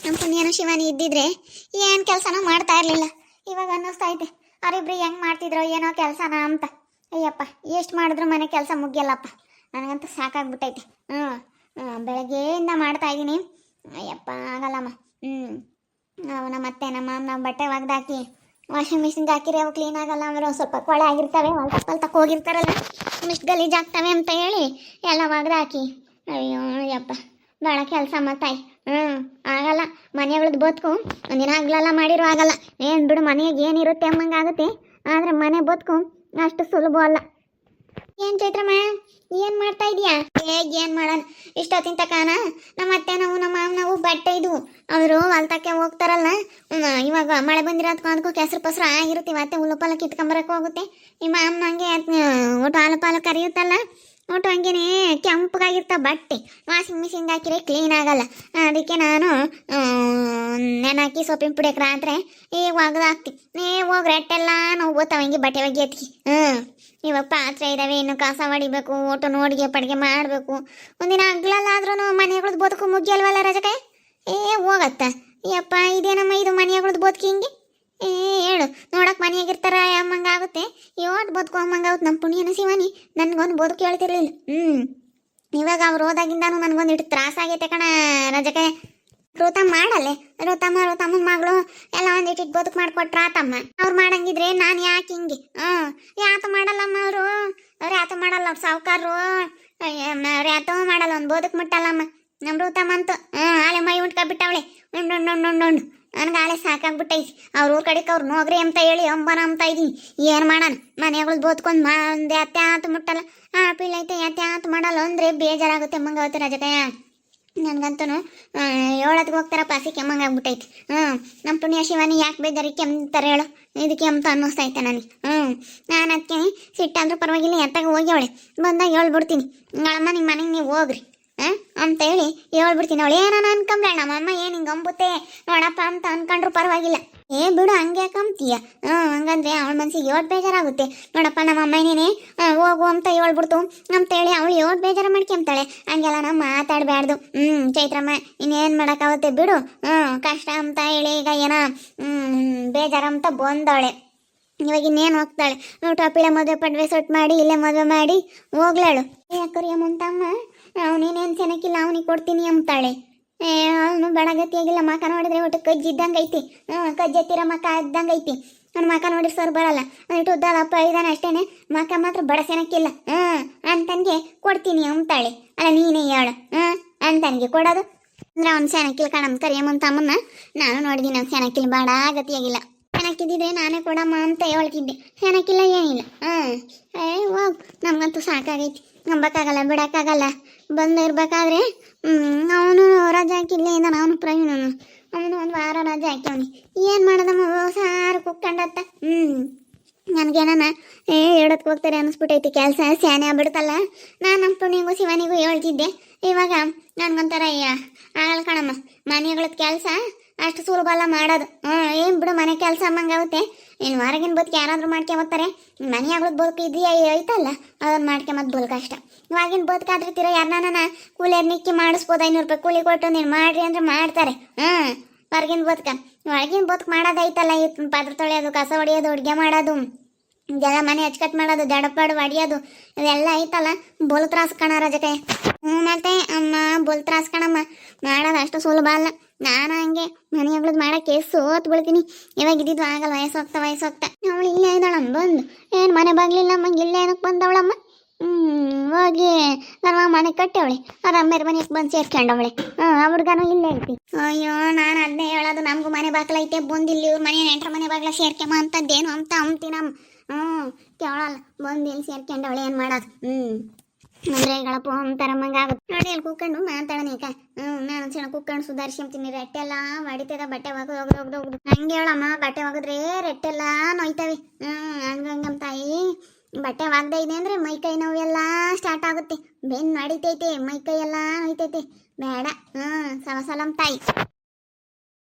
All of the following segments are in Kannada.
ನಮ್ಮ ಪುಣ್ಯನ ಶಿವಾನಿ ಇದ್ದಿದ್ರೆ ಏನು ಕೆಲಸನ ಮಾಡ್ತಾ ಇರಲಿಲ್ಲ. ಇವಾಗ ಅನ್ನಿಸ್ತಾ ಐತೆ ಅವರಿಬ್ರು ಹೆಂಗೆ ಮಾಡ್ತಿದ್ರೋ ಏನೋ ಕೆಲಸನ ಅಂತ. ಅಯ್ಯಪ್ಪ ಎಷ್ಟು ಮಾಡಿದ್ರು ಮನೆ ಕೆಲಸ ಮುಗಿಯಲ್ಲಪ್ಪ, ನನಗಂತೂ ಸಾಕಾಗ್ಬಿಟ್ಟೈತೆ. ಬೆಳಗ್ಗೆಯಿಂದ ಮಾಡ್ತಾ ಇದ್ದೀನಿ. ಅಯ್ಯಪ್ಪ ಆಗಲ್ಲಮ್ಮ. ನಮ್ಮ ಅತ್ತೆ ನಮ್ಮ ಮಾಮನ ಬಟ್ಟೆ ಒಗ್ದಾಕಿ ವಾಷಿಂಗ್ ಮಿಷಿನ್ಗೆ ಹಾಕಿರಿ ಅವು ಕ್ಲೀನ್ ಆಗಲ್ಲ. ಅವರು ಸ್ವಲ್ಪ ಕೊಳೆ ಆಗಿರ್ತವೆ, ಹೊಲ್ತಕ್ಕೆ ಹೋಗಿರ್ತಾರಲ್ಲ, ಇಷ್ಟು ಗಲೀಜಾಗ್ತವೆ ಅಂತ ಹೇಳಿ ಎಲ್ಲ ಒಗ್ದಾಕಿ. ಅಯ್ಯೋ ಅಯ್ಯಪ್ಪ ಭಾಳ ಕೆಲಸ ಮತ್ತಾಯಿ. ಆಗಲ್ಲ. ಮನೆಗಳದ್ದು ಬದುಕು ಒಂದಿನ ಆಗ್ಲೆಲ್ಲ ಮಾಡಿರೋ ಆಗಲ್ಲ. ಏನು ಬಿಡು, ಮನೆಗೆ ಏನಿರುತ್ತೆ ಅಮ್ಮಂಗಾಗುತ್ತೆ, ಆದರೆ ಮನೆ ಬದುಕು ಅಷ್ಟು ಸುಲಭ ಅಲ್ಲ. ಏನು ಚೈತ್ರಮ್ಮ ಏನು ಮಾಡ್ತಾ ಇದೀಯಾ? ಏನು ಮಾಡೋಣ, ಇಷ್ಟೊತ್ತಿನ ತಕಾನ ನಮ್ಮ ಅತ್ತೆ ನಾವು ನಮ್ಮ ಮಾವ ನಾವು ಬಟ್ಟೆ ಇದ್ವು, ಅವರು ಹೊಲ್ತಕ್ಕೆ ಹೋಗ್ತಾರಲ್ಲ. ಇವಾಗ ಮಳೆ ಬಂದಿರೋದಕ್ಕೂ ಅದಕ್ಕೂ ಕೆಸರು ಪಸರು ಆಗಿರುತ್ತೆ. ಮತ್ತೆ ಹುಲ್ಲುಪಾಲ ಕಿತ್ಕೊಂಬರಕ್ಕೆ ಹೋಗುತ್ತೆ. ಈ ಮಾವನ ಹಂಗೆ ಒಟ್ಟು ಹಾಲು ಪಾಲು ಕರಿಯುತ್ತಲ್ಲ, ಒಟ್ಟು ಹಂಗೇನೆ ಕೆಂಪಗಾಗಿರ್ತಾವೆ ಬಟ್ಟೆ. ವಾಷಿಂಗ್ ಮಿಷಿನ್ಗೆ ಹಾಕಿದ್ರೆ ಕ್ಲೀನ್ ಆಗಲ್ಲ. ಅದಕ್ಕೆ ನಾನು ನೆನಾಕಿ ಸೊಪ್ಪಿನ ಪುಡಿಯಕ್ಕೆ ರಾತ್ರಿ ಈಗ ಒಗ್ದಾಕ್ತಿ. ಹೋಗಿ ರೆಟ್ಟೆಲ್ಲ ನಾವು ಓದ್ತಾವ ಹಿಂಗೆ ಬಟ್ಟೆ ಒಗೆಯತ್ತಿ. ಇವಾಗ ಪಾತ್ರೆ ಇದ್ದಾವೆ, ಇನ್ನು ಕಸ ಹೊಡಿಬೇಕು, ಒಟ್ಟು ನೋಡಿಗೆ ಪಡಿಗೆ ಮಾಡಬೇಕು. ಒಂದಿನ ಆಗ್ಲಲ್ಲಾದ್ರೂ ಮನೆಗಳದ್ದು ಬದುಕು ಮುಗಿಯಲ್ವಲ್ಲ ರಜಕೆ. ಹೋಗತ್ತ ಯಪ್ಪ, ಇದೇನಮ್ಮ ಇದು ಮನೆಗಳದ್ದು ಬದುಕು ಹಿಂಗೆ. ಹೇಳು, ನೋಡಕ್ಕೆ ಮನೆಯಾಗಿರ್ತಾರ ಅಮ್ಮಂಗಾಗುತ್ತೆ, ಯೋಟ್ ಬದುಕು ಅಮ್ಮಂಗಾಗುತ್ತೆ. ನಮ್ಮ ಪುಣ್ಯನ ಶಿವಾನಿ ನನಗೊಂದು ಬದುಕು ಹೇಳ್ತಿರ್ಲಿಲ್ಲ. ಇವಾಗ ಅವ್ರು ಹೋದಾಗಿಂದಾನು ನನಗೊಂದು ಇಟ್ಟು ತ್ರಾಸಾಗೈತೆ ಕಣ ರಜಕೆ. ಋತಮ್ಮ ಮಾಡಲ್ಲೇ, ಋತಮ್ಮನ ಮಗಳು ಎಲ್ಲ ಒಂದಿಟ್ಟು ಬದುಕು ಮಾಡಿಕೊಟ್ರ ಆತಮ್ಮ. ಅವ್ರು ಮಾಡಂಗಿದ್ರೆ ನಾನು ಯಾಕೆ ಹಿಂಗೆ? ಯಾತ ಮಾಡಲ್ಲಮ್ಮ ಅವರು. ಅವ್ರು ಯಾತ ಮಾಡಲ್ಲ, ಅವ್ರು ಸಾವುಕಾರರು. ಅವ್ರು ಯಾತೋ ಮಾಡಲ್ಲ, ಒಂದು ಬದುಕು ಮುಟ್ಟಲ್ಲಮ್ಮ ನಮ್ಮ ಋತಮ್ಮ ಅಂತೂ. ಆಳೆ ಮೈ ಉಂಟ್ಕೊಬಿಟ್ಟವಳೆ ಉಂಡು. ನನಗೆ ಆಳೆ ಸಾಕಾಗ್ಬಿಟ್ಟೈತಿ. ಅವ್ರ ಊರ ಕಡೆಗೆ ಅವ್ರು ನೋಗ್ರಿ ಅಂತ ಹೇಳಿ ಅಂಬನ ಅಂತ ಇದ್ದೀನಿ. ಏನು ಮಾಡೋಣ, ಮನೆಗಳು ಬೋದ್ಕೊಂಡು ಒಂದು ಅತ್ತೆ ಆತು ಮುಟ್ಟಲ್ಲ, ಪಿಳ್ಳೈತೆ ಅತ್ತೆ ಆತು ಮಾಡಲ್ಲ ಅಂದರೆ ಬೇಜಾರಾಗುತ್ತೆ ಅಮ್ಮಂಗಾಗುತ್ತೆ ರಜಕಯ್ಯ. ನನಗಂತೂ ಏಳತ್ತಿಗೆ ಹೋಗ್ತಾರ ಪಾಸಿ ಕೆಮ್ಮಂಗಾಗ್ಬಿಟ್ಟೈತಿ. ನಮ್ಮ ಪುಣ್ಯ ಶಿವಾನಿ ಯಾಕೆ ಬೇಜಾರಿಗೆ ಕೆಮ್ತಾರೆ ಹೇಳು, ಇದಕ್ಕೆ ಕೆಮ್ತ ಅನ್ನಿಸ್ತೈತೆ ನನಗೆ. ನಾನು ಅದಕ್ಕೆ ಸಿಟ್ಟಂದ್ರೂ ಪರವಾಗಿಲ್ಲ, ಎತ್ತಾಗ ಹೋಗ್ಯವಳೆ ಬಂದಾಗ ಹೇಳ್ಬಿಡ್ತೀನಿ, ನಳಮ್ಮ ನಿಮ್ಮ ಮನೆಗೆ ನೀವು ಹೋಗ್ರಿ ಅಂತ ಹೇಳಿ ಹೇಳ್ಬಿಡ್ತೀನಿ. ಅವಳು ಏನಾನ ಅನ್ಕೊಂಬ್ಯಾಳ, ನಮ್ಮಮ್ಮ ಏನು ಹಿಂಗೆ ಅಂಬುತ್ತೆ ನೋಡಪ್ಪ ಅಂತ ಅನ್ಕೊಂಡ್ರು ಪರವಾಗಿಲ್ಲ. ಬಿಡು ಹಂಗೆ ಕಂಬ್ತೀಯ. ಹಂಗಂದ್ರೆ ಅವಳ ಮನ್ಸಿಗೆ ಯೋಟ್ ಬೇಜಾರಾಗುತ್ತೆ. ನೋಡಪ್ಪ ನಮ್ಮ ಅಮ್ಮನೇನೆ ಹೋಗು ಅಂತ ಹೇಳ್ಬಿಡ್ತು ಅಂತೇಳಿ ಅವಳು ಯೋಟ್ ಬೇಜಾರು ಮಾಡ್ಕೊಂತಾಳೆ. ಹಂಗೆಲ್ಲ ನಾವು ಮಾತಾಡಬಾರ್ದು. ಚೈತ್ರಮ್ಮ ಇನ್ನೇನು ಮಾಡೋಕ್ಕಾಗುತ್ತೆ ಬಿಡು. ಕಷ್ಟ ಅಂತ ಹೇಳಿ ಈಗ ಏನೋ ಬೇಜಾರಂತ ಬಂದವಳೆ. ಇವಾಗ ಇನ್ನೇನು ಹೋಗ್ತಾಳೆ, ಟಾಪಿಳೆ ಮದುವೆ ಪಡ್ವೆ ಸೊಟ್ಟು ಮಾಡಿ ಇಲ್ಲೇ ಮದುವೆ ಮಾಡಿ ಹೋಗ್ಲಾಳು. ಯಾಕರಿ ಅಮ್ಮಂತಮ್ಮ ಅವನೇನೇನು ಚೆನ್ನಾಗಿಲ್ಲ ಅವನಿಗೆ ಕೊಡ್ತೀನಿ ಅಂತಾಳೆ. ಅವನು ಬೆಳಗತಿಯಾಗಿಲ್ಲ, ಮಕ ನೋಡಿದ್ರೆ ಒಟ್ಟು ಕಜ್ಜಿ ಇದ್ದಂಗೆ ಐತಿ. ಕಜ್ಜಿ ಎತ್ತಿರೋ ಮಕ ಇದ್ದಂಗೆ ಐತಿ. ನನ್ನ ಮಕ ನೋಡಿದ್ರೆ ಸರ್ ಬರಲ್ಲ, ಇಟ್ಟು ಉದ್ದದಪ್ಪ ಇದ್ದಾನೆ ಅಷ್ಟೇನೆ, ಮಕ ಮಾತ್ರ ಬಡಸೆನಕ್ಕಿಲ್ಲ. ಅಂತನ್ಗೆ ಕೊಡ್ತೀನಿ ಅಂತಾಳೆ. ಅಲ್ಲ ನೀನೇ ಹೇಳು, ಅಂತನ್ಗೆ ಕೊಡೋದು ಅಂದ್ರೆ ಅವ್ನು ಸೆನಕ್ಕಿಲ್ಲ ಕಣಮ್ಮ. ಕರಿಯಮ್ಮನ ತಮ್ಮನ್ನ ನಾನು ನೋಡಿದ್ದೀನಿ, ಅವ್ನು ಸೆನಕ್ಕಿಲ್ಲ, ಬೇಡ ಗತಿಯಾಗಿಲ್ಲ. ಸೆನಕ್ಕಿದ್ದಿದ್ರೆ ನಾನೇ ಕೊಡಮ್ಮ ಅಂತ ಹೇಳ್ತಿದ್ದೆ, ಸೆನಕ್ಕಿಲ್ಲ ಏನಿಲ್ಲ. ಹೋಗ್, ನಮ್ಗಂತೂ ಸಾಕಾಗೈತಿ, ನಂಬಕ್ಕಾಗಲ್ಲ ಬಿಡೋಕ್ಕಾಗಲ್ಲ. ಬಂದು ಇರ್ಬೇಕಾದ್ರೆ ಅವನು ರಜೆ ಹಾಕಿಲ್ಲೇ ಇದ್ದಾನೆ. ಅವನು ಪ್ರವೀಣನು ಅವನು ಒಂದು ವಾರ ರಜೆ ಹಾಕ್ಯವನಿ. ಏನು ಮಾಡೋದಮ್ಮ, ಸಾರು ಕುಕ್ಕೊಂಡತ್ತ. ನನಗೇನ ಹೇಳೋದಕ್ಕೆ ಹೋಗ್ತಾರೆ ಅನ್ನಿಸ್ಬಿಟ್ಟೈತಿ. ಕೆಲಸ ಸ್ಯಾನೆ ಆಗ್ಬಿಡ್ತಲ್ಲ. ನಾನು ನಮ್ಮ ಪುಣ್ಯಗೂ ಶಿವನಿಗೂ ಹೇಳ್ತಿದ್ದೆ. ಇವಾಗ ನನಗೊಂಥರ ಆಗಲ್ಲ ಕಣಮ್ಮ, ಮನೆಗಳದ್ದು ಕೆಲಸ ಅಷ್ಟು ಸುಲಭ ಅಲ್ಲ ಮಾಡೋದು. ಏನು ಬಿಡು, ಮನೆ ಕೆಲಸ ಅಮ್ಮಂಗಾಗುತ್ತೆ. ಇನ್ನು ಹೊರಗಿನ ಬದುಕು ಯಾರಾದರೂ ಮಾಡ್ಕೊಂಬತ್ತಾರೆ. ಮನೆಯಾಗ್ಳದ್ದು ಬದುಕು ಇದೆಯಾ ಐತಲ್ಲ, ಅದನ್ನು ಮಾಡ್ಕೊಂಬತ್ತು ಬದುಕು ಕಷ್ಟ. ಇವಾಗಿನ ಬದುಕಾದ್ರೂ ಯಾರನ್ನ ಕೂಲಿಯರ್ ನಿಕ್ಕಿ ಮಾಡಿಸ್ಬೋದು. 500 ರೂಪಾಯಿ ಕೂಲಿ ಕೊಟ್ಟು ನೀನು ಮಾಡ್ರಿ ಅಂದ್ರೆ ಮಾಡ್ತಾರೆ. ಹೊರಗಿನ ಬದುಕ, ಹೊರಗಿನ ಬದುಕು ಮಾಡೋದೈತಲ್ಲ, ಈ ಪಾತ್ರೆ ತೊಳೆಯೋದು, ಕಸ ಹೊಡೆಯೋದು, ಅಡುಗೆ ಮಾಡೋದು, ಇದೆಲ್ಲ ಮನೆ ಹಚ್ಕಟ್ ಮಾಡೋದು, ಜಡಪಾಡು ಹೊಡಿಯೋದು, ಇದೆಲ್ಲ ಐತಲ್ಲ, ಬೋಲ್ ತ್ರಾಸ ಕಣ ರಜಕೆ. ಮತ್ತೆ ಅಮ್ಮ ಬೋಲ್ ತ್ರಾಸ ಕಣಮ್ಮ, ಮಾಡೋದು ಅಷ್ಟು ಸುಲಭ ಅಲ್ಲ. ನಾನು ಹಂಗೆ ಮನೆಯಾಗ್ಳದ್ದು ಮಾಡೋಕ್ಕೆ ಸೋತ್ ಬಿಡ್ತೀನಿ. ಇವಾಗ ಇದ್ದಿದ್ದು ಆಗಲ್ಲ, ವಯಸ್ಸೋಗ್ತಾ ಅವಳು ಇಲ್ಲೇ ಇದ್ದಾಳಮ್ಮ. ಬಂದು ಏನು ಮನೆ ಬಾಗ್ಲಿಲ್ಲ ಅಮ್ಮಂಗೆ ಇಲ್ಲೇ ಏನಕ್ಕೆ ಬಂದವಳಮ್ಮ. ಹೋಗಿ ನಮ್ಮ ಮನೆ ಕಟ್ಟವಳೆ, ಅವ್ರ ಅಮ್ಮೇರ ಮನೆಗೆ ಬಂದು ಸೇರ್ಕೊಂಡವಳೆ. ಹುಡ್ಗನೂ ಇಲ್ಲೇ ಐತಿ. ಅಯ್ಯೋ ನಾನು ಅದನ್ನೇ ಹೇಳೋದು, ನಮಗೂ ಮನೆ ಬಾಗ್ಲೈತೆ, ಬಂದಿಲ್ಲಿ ಇವ್ರ ಮನೆ ನೆಂಟ್ರ ಮನೆ ಬಾಗ್ಲ ಸೇರ್ಕೆಮ್ಮ ಅಂತದ್ದೇನು ಅಂತ ಅಂತೀನಮ್ಮ. ಕೇಳಲ್ಲ, ಬಂದು ಇಲ್ಲಿ ಸೇರ್ಕೊಂಡವಳೆ, ಏನು ಮಾಡೋದು. ಅಂದ್ರೆ ಗಳಪ್ಪ ಅಂತಾರಮ್ಮಂಗ ಆಗುತ್ತೆ ನೋಡಿ. ಅಲ್ಲಿ ಕೂತ್ಕೊಂಡು ಮಾತಾಡನೇಕ ನಾನು ಚೆನ್ನ ಕೂತ್ಕೊಂಡು ಸುಧಾರಿಸ್ಕೊಂತೀನಿ. ರೆಟ್ಟೆಲ್ಲ ಹೊಡಿತದ, ಬಟ್ಟೆ ಒಗದು ಹಂಗೆ ಹೇಳಮ್ಮ. ಬಟ್ಟೆ ಒಗದ್ರೆ ರೆಟ್ಟೆಲ್ಲ ನೋಯ್ತವೆ. ಹಂಗಂಗಮ್ಮ ತಾಯಿ, ಬಟ್ಟೆ ಒಗ್ದ ಇದೆ ಅಂದ್ರೆ ಮೈಕೈ ನೋವೆಲ್ಲ ಸ್ಟಾರ್ಟ್ ಆಗುತ್ತೆ, ಬೆನ್ನು ನಡಿತೈತೆ, ಮೈಕೈ ಎಲ್ಲ ನೋಯ್ತೈತೆ. ಬೇಡ. ಸಲಮ್ ತಾಯಿ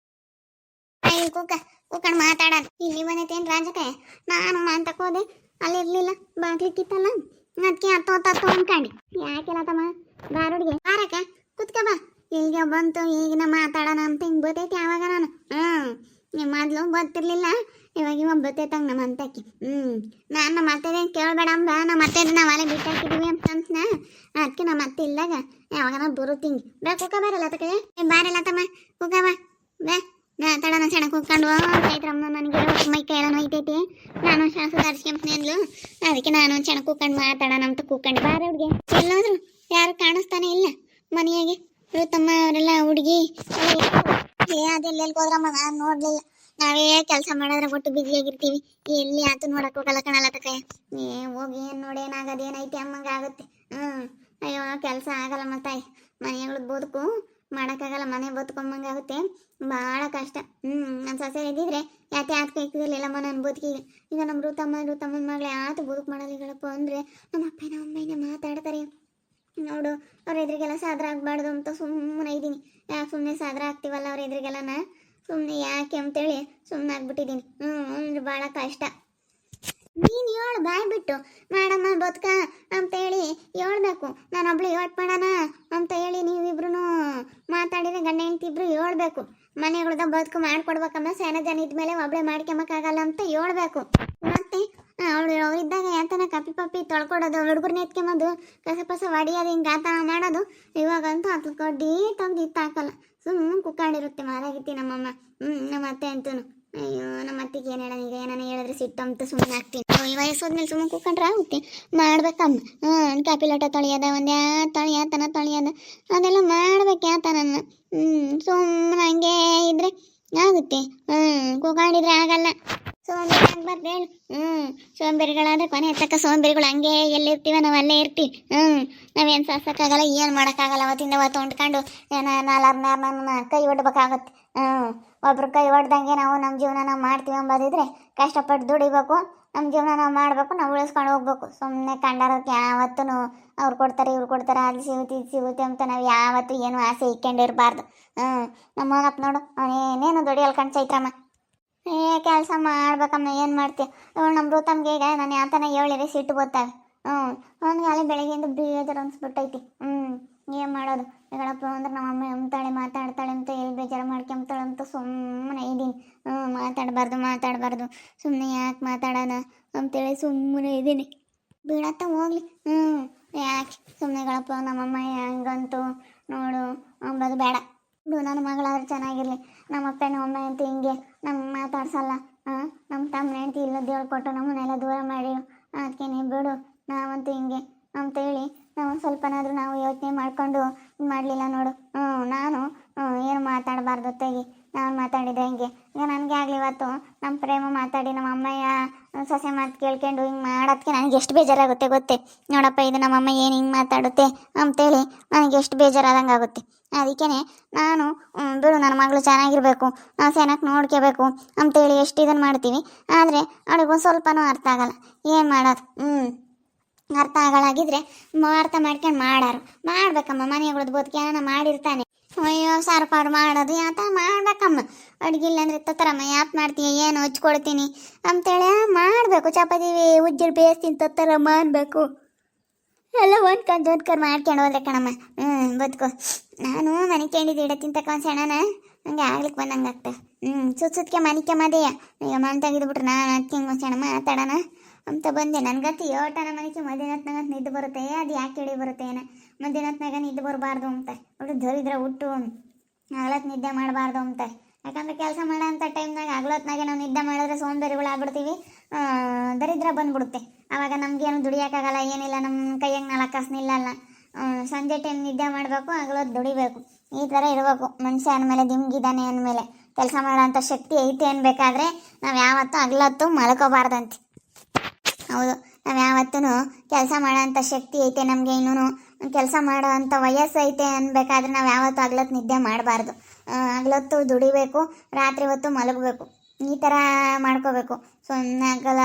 ಕೂತ್ಕೊಂಡು ಮಾತಾಡೋಣ. ಇಲ್ಲಿ ಬಂದೈತೇನು ರಾಜಕ್ಕೆ? ನಾನು ಮಾತಕ್ಕೆ ಹೋದೆ, ಅಲ್ಲಿರ್ಲಿಲ್ಲ, ಬಾಗ್ಲಿಕ್ಕಿತ್ತಲ್ಲ, ಅದಕ್ಕೆ ಹತ್ತು ಅನ್ಕಂಡು. ಯಾಕೆಲ್ಲ ತಮ್ಮ ಬಾರುಡಿಗೆ ಬಾರಕ್ಕ ಕುತ್ಕ ಬಾ. ಈಗ ಬಂತು ಈಗಿನ ಮಾತಾಡೋಣ ಅಂತ ಹಿಂಗೆ ಬರ್ತೈತಿ ಆವಾಗ ನಾನು ಮೊದಲು ಗೊತ್ತಿರ್ಲಿಲ್ಲ, ಇವಾಗ ಬರ್ತೈತಂಗ ನಮ್ಮ ಅಂತಕ್ಕೆ. ನಾನು ನಮ್ಮ ಅತ್ತೆದೇ ಕೇಳಬೇಡ ಅಂಬ, ನಮ್ಮ ಅತ್ತೆ ನಾವು ಅಲ್ಲೇ ಬಿಟ್ಟಾಕಿದೀವಿ ಅಂತಂತ ಅದಕ್ಕೆ ನಮ್ಮ ಅತ್ತೆ ಇಲ್ದಾಗ ಯಾವಾಗ ಬರುತ್ತೀನಿ ಬೇ ಕುಕ್ಕ ಬರಲ್ಲ ತಕ್ಕೆ ಬಾರಲ್ಲ ತಮ್ಮ ಕುಕ್ಕ ಬೇ ಮಾತಾಡೋಣ ಸಣ್ಣ ಕೂತ್ಕೊಂಡು ಚೈತ್ರಮ್ಮ ನನಗೆ ಮೈ ಕೈಯೆಲ್ಲ ನೋಯ್ತೈತಿ, ನಾನು ಸುಧಾರಿಸ್ಕೊಂತೀನಿ ಅಂದ್ಲು. ಅದಕ್ಕೆ ನಾನು ಸಣ್ಣ ಕೂತ್ಕೊಂಡು ಮಾತಾಡೋಣ ಅಂತ ಕೂತ್ಕೊಂಡು ಬಾರ ಹುಡುಗಿ. ಎಲ್ಲೋದ್ರು ಯಾರು ಕಾಣಿಸ್ತಾನೆ ಇಲ್ಲ ಮನೆಯಾಗೆ. ತಮ್ಮ ಅವರೆಲ್ಲ ಹುಡುಗಿ ಅದೆಲ್ಲೆಲ್ಲಿ ಹೋದ್ರಮ್ಮ ನಾನು ನೋಡ್ಲಿಲ್ಲ. ನಾವೇ ಕೆಲಸ ಮಾಡಿದ್ರೆ ಒಟ್ಟು ಬಿಸಿಯಾಗಿರ್ತೀವಿ, ಎಲ್ಲಿ ಆತು ನೋಡಕ್ ಹೋಗಲ್ಲ ಕಣಲ್ಲ ತಕಯ್ಯ. ಹೋಗಿ ಏನು ನೋಡಿ ಏನಾಗದು ಏನೈತಿ ಅಮ್ಮಂಗೆ ಆಗುತ್ತೆ. ಅಯ್ಯೋ ಕೆಲಸ ಆಗಲ್ಲ ಮತ್ತಾಯಿ, ಮನೆಗಳು ಬದುಕು ಮಾಡೋಕ್ಕಾಗಲ್ಲ, ಮನೆ ಬದುಕೊಂಬಂಗಾಗುತ್ತೆ, ಭಾಳ ಕಷ್ಟ. ನನ್ನ ಸೊಸೆ ಇದ್ದಿದ್ರೆ ಯಾಕೆ ಕೈತಿರ್ಲಿಲ್ಲಮ್ಮ ನನ್ನ ಬದುಕಿಗೆ. ಈಗ ನಮ್ಮ ಋತಮ್ಮನ ಮಗಳು ಯಾತು ಬದುಕು ಮಾಡಲಿಗಳಪ್ಪ ಅಂದರೆ ನಮ್ಮ ಅಮ್ಮಯ್ಯನೇ ಮಾತಾಡ್ತಾರೆ ನೋಡು. ಅವ್ರ ಎದುರಿಗೆಲ್ಲ ಸಾದ್ರ ಆಗಬಾರ್ದು ಅಂತ ಸುಮ್ಮನೆ ಇದ್ದೀನಿ. ಯಾಕೆ ಸುಮ್ಮನೆ ಸಾದ್ರ ಆಗ್ತೀವಲ್ಲ ಅವ್ರ ಎದುರಿಗೆಲ್ಲನ, ಸುಮ್ಮನೆ ಯಾಕೆ ಅಂತೇಳಿ ಸುಮ್ಮನೆ ಆಗ್ಬಿಟ್ಟಿದ್ದೀನಿ. ಅಂದ್ರೆ ಭಾಳ ಕಷ್ಟ. ನೀನು ಹೇಳು ಬಾಯ್ ಬಿಟ್ಟು ಮಾಡಮ್ಮ ಬದುಕ ಅಂತೇಳಿ ಹೇಳ್ಬೇಕು. ನಾನೊಬ್ಳು ಹೇಳ್ಬೇಡಣ ಅಂತ ಹೇಳಿ ನೀವಿಬ್ರು ಮಾತಾಡಿದ್ರೆ ಗಂಡ ಹೆಂಡ್ತಿಬ್ರು ಹೇಳ್ಬೇಕು. ಮನೆಗಳ್ದ ಬದುಕು ಮಾಡ್ಕೊಡ್ಬೇಕಮ್ಮ, ಸಣ್ಣ ಜನ ಇದ್ಮೇಲೆ ಒಬ್ಳೆ ಮಾಡ್ಕೊಂಬಕ್ಕಾಗಲ್ಲ ಅಂತ ಹೇಳ್ಬೇಕು. ಮತ್ತೆ ಅವ್ರಿದ್ದಾಗ ಯಾತನ ಕಪ್ಪಿ ಪಪ್ಪಿ ತೊಳ್ಕೊಡೋದು, ಹುಡುಗರ್ನ ಎತ್ಕೊಂಬೋದು, ಕಸ ಹೊಡಿಯೋದು, ಹಿಂಗೆ ಆತನ ಮಾಡೋದು. ಇವಾಗಂತೂ ಅದು ಕಡ್ಡಿ ತಂದು ಇತ್ತಾಕಲ್ಲ, ಸುಮ್ಮನೆ ಕುಕ್ಕೊಂಡಿರುತ್ತೆ ಮಾರಾಗಿತ್ತಿ ನಮ್ಮಮ್ಮ. ನಮ್ಮ ಅತ್ತೆ ಅಂತೂ ಅಯ್ಯೋ ನಮ್ಮ ಅತ್ತಿಗೆ ಏನು ಹೇಳೋಣ, ಈಗ ಏನಾನ ಹೇಳಿದ್ರೆ ಸಿಟ್ಟಂತ ಸುಮ್ಮನೆ ಆಗ್ತೀನಿ. ಈ ವಯಸ್ಸೋದ್ಮೇಲೆ ಸುಮ್ಮನೆ ಕೂತ್ಕೊಂಡ್ರೆ ಆಗುತ್ತೆ, ಮಾಡ್ಬೇಕಮ್ಮ. ಕಾಪಿ ಲೋಟ ತೊಳೆಯೋದ, ಒಂದು ತೊಳೆಯತನ ತೊಳೆಯೋದ ಅದೆಲ್ಲ ಮಾಡ್ಬೇಕು ಯಾತನ. ಸುಮ್ಮನೆ ಹಂಗೆ ಇದ್ರೆ ಆಗುತ್ತೆ, ಕೂತ್ಕೊಂಡಿದ್ರೆ ಆಗಲ್ಲ. ಸೋಂಬೇರಿ ಆಗ್ಬಾರ್ದು ಹೇಳು. ಸೋಂಬೇರಿಗಳಾದ್ರೆ ಕೊನೆ ಎತ್ತಕ್ಕ ಸೋಂಬೇರಿಗಳು ಹಂಗೆ ಎಲ್ಲಿರ್ತೀವ ನಾವು ಅಲ್ಲೇ ಇರ್ತೀವಿ. ನಾವೇನು ಸಾಸಕ್ಕಾಗಲ್ಲ, ಏನು ಮಾಡೋಕ್ಕಾಗಲ್ಲ. ಅವತ್ತಿಂದ ಅವತ್ತು ಹೊಂಟ್ಕೊಂಡು ನಾಲ್ಕನ್ನ ಕೈ ಹೊಡ್ಬೇಕಾಗತ್ತೆ. ಒಬ್ರು ಕೈ ಹೊಡ್ದಂಗೆ ನಾವು ನಮ್ಮ ಜೀವನ ನಾವು ಮಾಡ್ತೀವಿ ಅಂಬೋದಿದ್ರೆ ಕಷ್ಟಪಟ್ಟು ದುಡಿಬೇಕು, ನಮ್ಮ ಜೀವನ ನಾವು ಮಾಡಬೇಕು, ನಾವು ಉಳಿಸ್ಕೊಂಡು ಹೋಗ್ಬೇಕು. ಸುಮ್ಮನೆ ಕಂಡಾರಕ್ಕೆ ಯಾವತ್ತೂ ಅವ್ರು ಕೊಡ್ತಾರೆ ಇವ್ರು ಕೊಡ್ತಾರೆ, ಅದು ಸಿಗುತ್ತೆ ಇದು ಸಿಗುತ್ತೆ ಅಂತ ನಾವು ಯಾವತ್ತೂ ಏನು ಆಸೆ ಇಕ್ಕೊಂಡಿರಬಾರ್ದು. ನಮ್ಮ ಮಗಪ್ಪ ನೋಡು ಅವನೇನೇನು ದುಡಿಯಲ್ ಕಣ್ ಚೈತ್ರಮ್ಮ, ಕೆಲಸ ಮಾಡ್ಬೇಕಮ್ಮ, ಏನು ಮಾಡ್ತೀವಿ. ನಮ್ಮ ಋತಮ್ಗೆ ಈಗ ನಾನು ಯಾತನ ಹೇಳಿದ್ರೆ ಸಿಟ್ಟು ಗೊತ್ತಾಗ. ಅವ್ನಿಗೆ ಅಲ್ಲಿ ಬೆಳಗ್ಗೆಯಿಂದ ಬೇಜಾರು ಅನ್ಸ್ಬಿಟ್ಟೈತಿ. ಏನು ಮಾಡೋದು ಹೇಳಪ್ಪ ಅಂದ್ರೆ ನಮ್ಮ ಅಮ್ಮ ಅಂತಾಳೆ ಮಾತಾಡ್ತಾಳೆ ಅಂತ ಎಲ್ಲಿ ಬೇಜಾರು ಮಾಡ್ಕೊಂತಾಳೆ ಅಂತ ಸುಮ್ಮನೆ ಇದ್ದೀನಿ. ಮಾತಾಡಬಾರ್ದು ಸುಮ್ಮನೆ ಯಾಕೆ ಮಾತಾಡೋಣ ಅಂತೇಳಿ ಸುಮ್ಮನೆ ಇದ್ದೀನಿ. ಬಿಡತ್ತ ಹೋಗ್ಲಿ. ಯಾಕೆ ಸುಮ್ಮನೆಗಳಪ್ಪ ನಮ್ಮಮ್ಮ ಹಂಗಂತೂ ನೋಡು ಅಂಬೋದು ಬೇಡ ಬಿಡು. ನನ್ನ ಮಗಳಾದ್ರೆ ಚೆನ್ನಾಗಿರಲಿ. ನಮ್ಮ ಅಪ್ಪನ ಒಮ್ಮೆ ಅಂತ ಹಿಂಗೆ ನಮ್ಮ ಮಾತಾಡ್ಸಲ್ಲ. ನಮ್ಮ ತಮ್ಮ ಹೆಂಡ್ತಿ ಇಲ್ಲದ್ದು ಹೇಳ್ಕೊಟ್ಟು ನಮ್ಮನ್ನೆಲ್ಲ ದೂರ ಮಾಡಿ ಅದಕ್ಕೆ ನೀವು ಬಿಡು ನಾವಂತೂ ಹಿಂಗೆ ಅಂತೇಳಿ ನಾವು ಸ್ವಲ್ಪನಾದರೂ ನಾವು ಯೋಚನೆ ಮಾಡಿಕೊಂಡು ಮಾಡಲಿಲ್ಲ ನೋಡು. ನಾನು ಏನು ಮಾತಾಡಬಾರ್ದು ತೆಗಿ, ನಾನು ಮಾತಾಡಿದೆ ಹಿಂಗೆ. ಈಗ ನನಗೆ ಆಗಲಿ ಇವತ್ತು ನಮ್ಮ ಪ್ರೇಮ ಮಾತಾಡಿ ನಮ್ಮ ಅಮ್ಮಯ್ಯ ಸೊಸೆ ಮಾತು ಕೇಳ್ಕೊಂಡು ಹಿಂಗೆ ಮಾಡೋದಕ್ಕೆ ನನಗೆ ಎಷ್ಟು ಬೇಜಾರಾಗುತ್ತೆ ಗೊತ್ತೇ. ನೋಡಪ್ಪ ಇದು ನಮ್ಮಮ್ಮ ಏನು ಹಿಂಗೆ ಮಾತಾಡುತ್ತೆ ಅಂತೇಳಿ ನನಗೆ ಎಷ್ಟು ಬೇಜಾರಾದಂಗೆ ಆಗುತ್ತೆ. ಅದಕ್ಕೇ ನಾನು ಬಿಡು ನನ್ನ ಮಗಳು ಚೆನ್ನಾಗಿರಬೇಕು, ನಾವು ಚೆನ್ನಾಗಿ ನೋಡ್ಕೋಬೇಕು ಅಂತೇಳಿ ಎಷ್ಟು ಇದನ್ನು ಮಾಡ್ತೀವಿ. ಆದರೆ ಅವಳಿಗೊಂದು ಸ್ವಲ್ಪನೂ ಅರ್ಥ ಆಗಲ್ಲ. ಏನು ಮಾಡೋದು? ಅರ್ಥ ಆಗಲಾಗಿದ್ರೆ ಅರ್ಥ ಮಾಡ್ಕೊಂಡು ಮಾಡ್ಬೇಕಮ್ಮ. ಮನೆಗಳದ್ದು ಬದುಕಿ ಏನಾನ ಮಾಡಿರ್ತಾನೆ. ಅಯ್ಯೋ ಸಾರು ಮಾಡೋದು ಯಾತ ಮಾಡ್ಬೇಕಮ್ಮ. ಅಡುಗಿಲ್ಲ ಅಂದ್ರೆ ತತ್ತರಮ್ಮ ಯಾಕೆ ಮಾಡ್ತೀಯ, ಏನು ಹಚ್ಕೊಡ್ತೀನಿ ಅಂತೇಳಿ ಮಾಡಬೇಕು. ಚಪಾತಿ ಉಜ್ಜಿರು ಬೇಯಿಸ್ತೀನಿ ತತ್ತರ ಮಾಡಬೇಕು. ಎಲ್ಲ ಒಂದ್ಕರ್ ಮಾಡ್ಕೊಂಡು ಹೋದ್ರೆ ಕಣಮ್ಮ ಬದುಕು. ನಾನು ಮನೆ ಕೇಳಿದ್ದು ಇಡತ್ತೀನಿ ತಕ್ಕ ಒಂದು ಸಣ್ಣನ ಹಂಗೆ ಆಗ್ಲಿಕ್ಕೆ ಬಂದಂಗೆ ಆಗ್ತದೆ. ಸುತ್ತಕ್ಕೆ ಮನಿಕೆ ಮದೆಯ ಈಗ ಮನೆ ತೆಗೆದುಬಿಟ್ರೆ ನಾನು ಅದಕ್ಕೆ ಹಿಂಗೆ ಒಂದು ಸಣ್ಣ ಮಾತಾಡೋಣ ಅಂತ ಬಂದೆ. ನನಗಂತೂ ಯೋಟನ ಮನಿಕೆ ಮಧ್ಯಾಹ್ನತ್ನಾಗ ನಿದ್ದೆ ಬರುತ್ತೆ. ಅದು ಯಾಕೆ ಹೇಳಿ ಬರುತ್ತೆ ಏನೋ ಮಧ್ಯಾಹ್ನತ್ನಾಗ ನಿದ್ದೆ ಬರಬಾರ್ದು ಅಂತ. ಒಟ್ಟು ದರಿದ್ರ ಹುಟ್ಟು ಹಗಲತ್ತು ನಿದ್ದೆ ಮಾಡಬಾರ್ದು ಅಂತ. ಯಾಕಂದ್ರೆ ಕೆಲಸ ಮಾಡೋ ಅಂಥ ಟೈಮ್ನಾಗ ಹಗಲತ್ನಾಗೆ ನಾವು ನಿದ್ದೆ ಮಾಡಿದ್ರೆ ಸೋಂಬೇರಿಗಳು ಆಗ್ಬಿಡ್ತೀವಿ, ದರಿದ್ರ ಬಂದ್ಬಿಡುತ್ತೆ. ಆವಾಗ ನಮಗೇನು ದುಡಿಯೋಕ್ಕಾಗಲ್ಲ, ಏನಿಲ್ಲ, ನಮ್ಮ ಕೈಯಾಗ 4 ಕಾಸು ನಿಲ್ಲಲ್ಲ. ಸಂಜೆ ಟೈಮ್ ನಿದ್ದೆ ಮಾಡಬೇಕು, ಹಗಲೊತ್ತು ದುಡಿಬೇಕು. ಈ ಥರ ಇರಬೇಕು ಮನುಷ್ಯ ಅಂದಮೇಲೆ. ದಿಮ್ಗಿದ್ದಾನೆ ಅಂದಮೇಲೆ ಕೆಲಸ ಮಾಡೋಂಥ ಶಕ್ತಿ ಐತೆ ಅನ್ಬೇಕಾದ್ರೆ ನಾವು ಯಾವತ್ತೂ ಹಗಲೊತ್ತು ಮಲ್ಕೋಬಾರ್ದಂತೆ. ಹೌದು, ನಾವು ಯಾವತ್ತೂ ಕೆಲಸ ಮಾಡೋಂಥ ಶಕ್ತಿ ಐತೆ ನಮಗೆ, ಇನ್ನೂ ಕೆಲಸ ಮಾಡೋ ಅಂಥ ವಯಸ್ಸು ಐತೆ ಅನ್ಬೇಕಾದ್ರೆ ನಾವು ಯಾವತ್ತೂ ಹಗಲೊತ್ತು ನಿದ್ದೆ ಮಾಡಬಾರ್ದು. ಹಗಲೊತ್ತು ದುಡಿಬೇಕು, ರಾತ್ರಿ ಹೊತ್ತು ಮಲಗಬೇಕು. ಈ ಥರ ಮಾಡ್ಕೋಬೇಕು.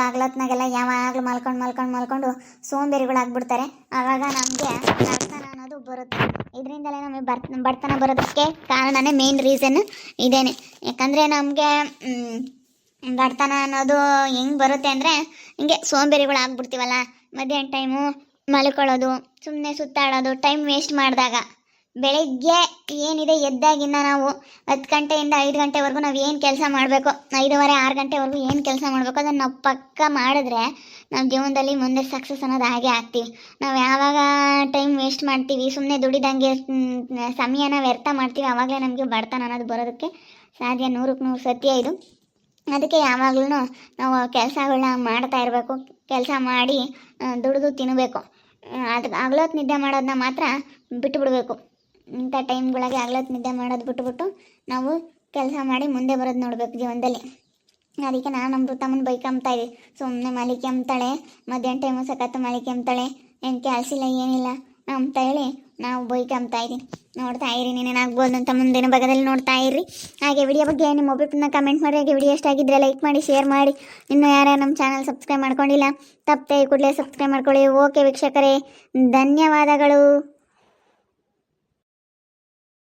ಹಗಲೊತ್ನಾಗೆಲ್ಲ ಯಾವಾಗಲೂ ಮಲ್ಕೊಂಡು ಸೋಂಬೇರಿಗಳಾಗ್ಬಿಡ್ತಾರೆ. ಆವಾಗ ನಮಗೆ ಬಡತನ ಅನ್ನೋದು ಬರುತ್ತೆ. ಇದರಿಂದಲೇ ನಮಗೆ ಬಡತನ ಬರೋದಕ್ಕೆ ಕಾರಣನೇ ಮೇನ್ ರೀಸನ್ ಇದೇನೆ. ಯಾಕಂದರೆ ನಮಗೆ ಬಡತನ ಅನ್ನೋದು ಹೆಂಗೆ ಬರುತ್ತೆ ಅಂದರೆ ಹಿಂಗೆ ಸೋಂಬೇರಿಗಳಾಗ್ಬಿಡ್ತೀವಲ್ಲ. ಮಧ್ಯಾಹ್ನ ಟೈಮು ಮಲ್ಕೊಳ್ಳೋದು, ಸುಮ್ಮನೆ ಸುತ್ತಾಡೋದು, ಟೈಮ್ ವೇಸ್ಟ್ ಮಾಡಿದಾಗ ಬೆಳಗ್ಗೆ ಏನಿದೆ ಎದ್ದಾಗಿಂದ ನಾವು 10 ಗಂಟೆಯಿಂದ 5 ಗಂಟೆವರೆಗೂ ನಾವು ಏನು ಕೆಲಸ ಮಾಡಬೇಕು, 5:30 6 ಗಂಟೆವರೆಗೂ ಏನು ಕೆಲಸ ಮಾಡಬೇಕು ಅದನ್ನು ನಾವು ಪಕ್ಕ ಮಾಡಿದ್ರೆ ನಮ್ಮ ಜೀವನದಲ್ಲಿ ಮುಂದೆ ಸಕ್ಸಸ್ ಅನ್ನೋದು ಹಾಗೆ ಆಗ್ತೀವಿ. ನಾವು ಯಾವಾಗ ಟೈಮ್ ವೇಸ್ಟ್ ಮಾಡ್ತೀವಿ, ಸುಮ್ಮನೆ ದುಡಿದಂಗೆ ಸಮಯನ ವ್ಯರ್ಥ ಮಾಡ್ತೀವಿ, ಆವಾಗಲೇ ನಮಗೆ ಬಡತನ ಅನ್ನೋದು ಬರೋದಕ್ಕೆ ಸಾಧ್ಯ. 100ಕ್ಕೆ 100 ಸತ್ಯ ಇದು. ಅದಕ್ಕೆ ಯಾವಾಗಲೂ ನಾವು ಕೆಲಸಗಳನ್ನ ಮಾಡ್ತಾ ಇರಬೇಕು. ಕೆಲಸ ಮಾಡಿ ದುಡಿದು ತಿನ್ನಬೇಕು. ಅದಕ್ಕೆ ಹಗಲೊತ್ತು ನಿದ್ದೆ ಮಾಡೋದನ್ನ ಮಾತ್ರ ಬಿಟ್ಟುಬಿಡಬೇಕು. ಇಂಥ ಟೈಮ್ಗಳಿಗೆ ಹಗಲೊತ್ತು ನಿದ್ದೆ ಮಾಡೋದು ಬಿಟ್ಟುಬಿಟ್ಟು ನಾವು ಕೆಲಸ ಮಾಡಿ ಮುಂದೆ ಬರೋದು ನೋಡಬೇಕು ಜೀವನದಲ್ಲಿ. ಅದಕ್ಕೆ ನಾನು ನಮ್ಮ ತಮ್ಮನ ಬೈಕಂಬ್ತಾ ಇದ್ದೆ, ಸುಮ್ಮನೆ ಮಲಿಕೆ ಅಂಬ್ತಾಳೆ, ಮಧ್ಯಾಹ್ನ ಟೈಮು ಸಖತ್ತು ಮಲಿಕೆ ಅಂಬ್ತಾಳೆ, ಏನು ಕೆಲಸ ಇಲ್ಲ ಏನಿಲ್ಲ ಅಂತ ಹೇಳಿ ನಾವು ಬೈಕಂಬ್ತಾ ಇದ್ದೀನಿ. ನೋಡ್ತಾ ಇರಿ, ನೀನೇನಾಗ್ಬೋದು ಅಂತ ಮುಂದಿನ ಭಾಗದಲ್ಲಿ ನೋಡ್ತಾ ಇರ್ರಿ. ಹಾಗೆ ವಿಡಿಯೋ ಬಗ್ಗೆ ನಿಮ್ಮ ಒಬ್ಬರನ್ನ ಕಮೆಂಟ್ ಮಾಡಿ. ಹಾಗೆ ವಿಡಿಯೋ ಎಷ್ಟಾಗಿದ್ದರೆ ಲೈಕ್ ಮಾಡಿ, ಶೇರ್ ಮಾಡಿ. ಇನ್ನೂ ಯಾರು ನಮ್ಮ ಚಾನಲ್ ಸಬ್ಸ್ಕ್ರೈಬ್ ಮಾಡ್ಕೊಂಡಿಲ್ಲ ತಪ್ಪದೆ ಕೂಡಲೇ ಸಬ್ಸ್ಕ್ರೈಬ್ ಮಾಡ್ಕೊಳ್ಳಿ. ಓಕೆ ವೀಕ್ಷಕರೇ, ಧನ್ಯವಾದಗಳು.